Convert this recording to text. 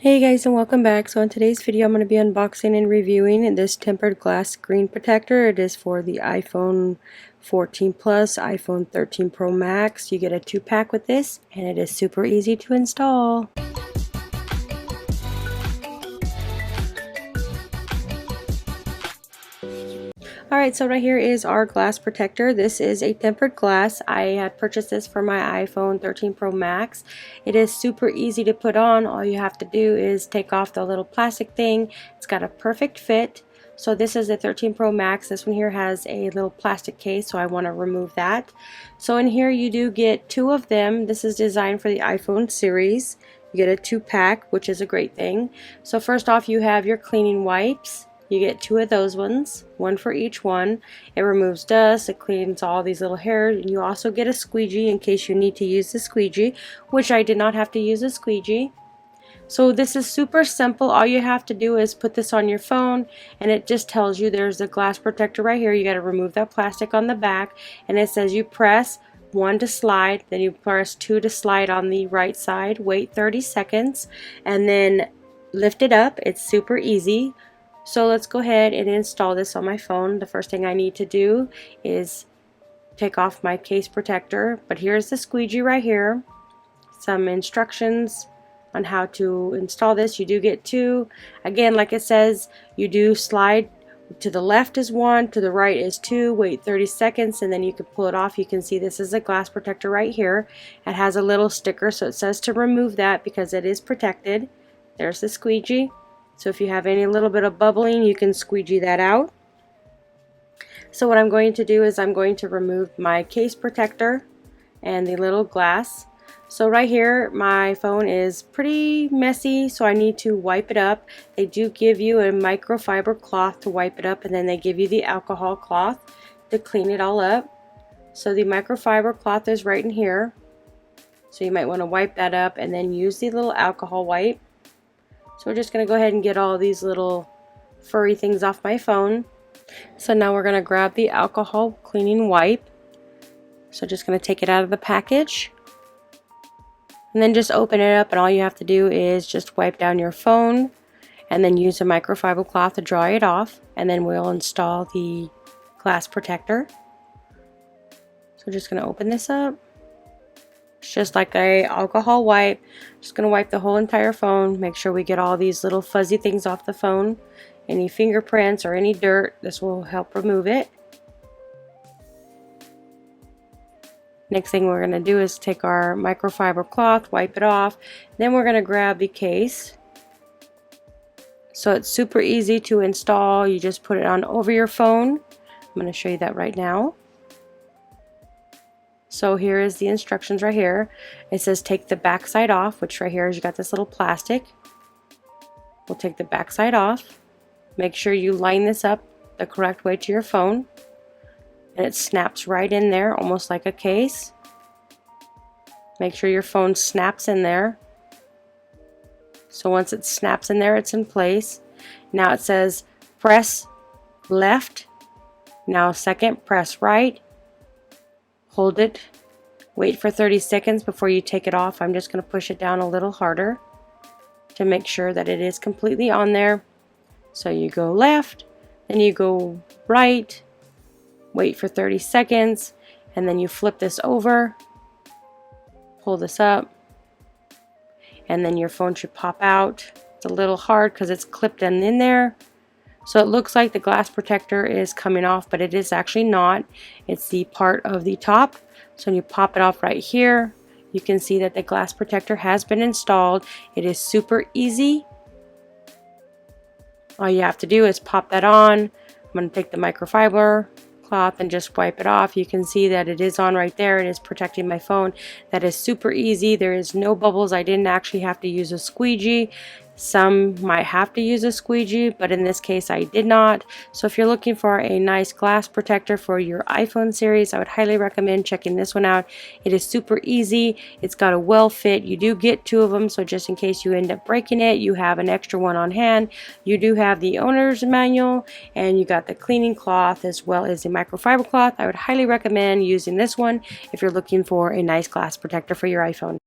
Hey guys, and welcome back. So in today's video I'm going to be unboxing and reviewing this tempered glass screen protector. It is for the iPhone 14 Plus, iPhone 13 Pro Max. You get a 2-pack with this and it is super easy to install. Alright, so right here is our glass protector. This is a tempered glass. I had purchased this for my iPhone 13 Pro Max. It is super easy to put on. All you have to do is take off the little plastic thing. It's got a perfect fit. So this is a 13 Pro Max. This one here has a little plastic case, so I want to remove that. So in here you do get 2 of them. This is designed for the iPhone series. You get a 2-pack, which is a great thing. So first off, you have your cleaning wipes. You get 2 of those ones, 1 for each one. It removes dust, it cleans all these little hairs, and you also get a squeegee in case you need to use the squeegee, which I did not have to use a squeegee. So this is super simple. All you have to do is put this on your phone, and it just tells you there's a glass protector right here. You got to remove that plastic on the back, and it says you press 1 to slide, then you press 2 to slide on the right side, wait 30 seconds, and then lift it up. It's super easy. So let's go ahead and install this on my phone. The first thing I need to do is take off my case protector, but here's the squeegee right here. Some instructions on how to install this. You do get 2. Again, like it says, you do slide to the left is 1, to the right is 2, wait 30 seconds, and then you can pull it off. You can see this is a glass protector right here. It has a little sticker, so it says to remove that because it is protected. There's the squeegee. So if you have any little bit of bubbling, you can squeegee that out. So what I'm going to do is I'm going to remove my case protector and the little glass. So right here my phone is pretty messy, so I need to wipe it up. They do give you a microfiber cloth to wipe it up, and then they give you the alcohol cloth to clean it all up. So the microfiber cloth is right in here. So you might want to wipe that up and then use the little alcohol wipe. So we're just going to go ahead and get all these little furry things off my phone. So now we're going to grab the alcohol cleaning wipe. So just going to take it out of the package. And then just open it up, and all you have to do is just wipe down your phone and then use a microfiber cloth to dry it off. And then we'll install the glass protector. So just going to open this up. Just like a alcohol wipe. Just going to wipe the whole entire phone. Make sure we get all these little fuzzy things off the phone. Any fingerprints or any dirt, this will help remove it. Next thing we're going to do is take our microfiber cloth, wipe it off. Then we're going to grab the case. So it's super easy to install. You just put it on over your phone. I'm going to show you that right now. So here is the instructions right here. It says take the back side off, which right here is you got this little plastic. We'll take the back side off. Make sure you line this up the correct way to your phone. And it snaps right in there, almost like a case. Make sure your phone snaps in there. So once it snaps in there, it's in place. Now it says press left. Now second, press right. Hold it, wait for 30 seconds before you take it off. I'm just going to push it down a little harder to make sure that it is completely on there. So you go left, then you go right, wait for 30 seconds, and then you flip this over, pull this up, and then your phone should pop out. It's a little hard because it's clipped in there. So it looks like the glass protector is coming off, but it is actually not. It's the part of the top. So when you pop it off right here, you can see that the glass protector has been installed. It is super easy. All you have to do is pop that on. I'm going to take the microfiber cloth and just wipe it off. You can see that it is on right there. It is protecting my phone. That is super easy. There is no bubbles. I didn't actually have to use a squeegee. Some might have to use a squeegee, but in this case I did not. So if you're looking for a nice glass protector for your iPhone series, I would highly recommend checking this one out. It is super easy. It's got a well fit. You do get 2 of them, so just in case you end up breaking it, you have an extra one on hand. You do have the owner's manual, and you got the cleaning cloth as well as the microfiber cloth. I would highly recommend using this one if you're looking for a nice glass protector for your iPhone.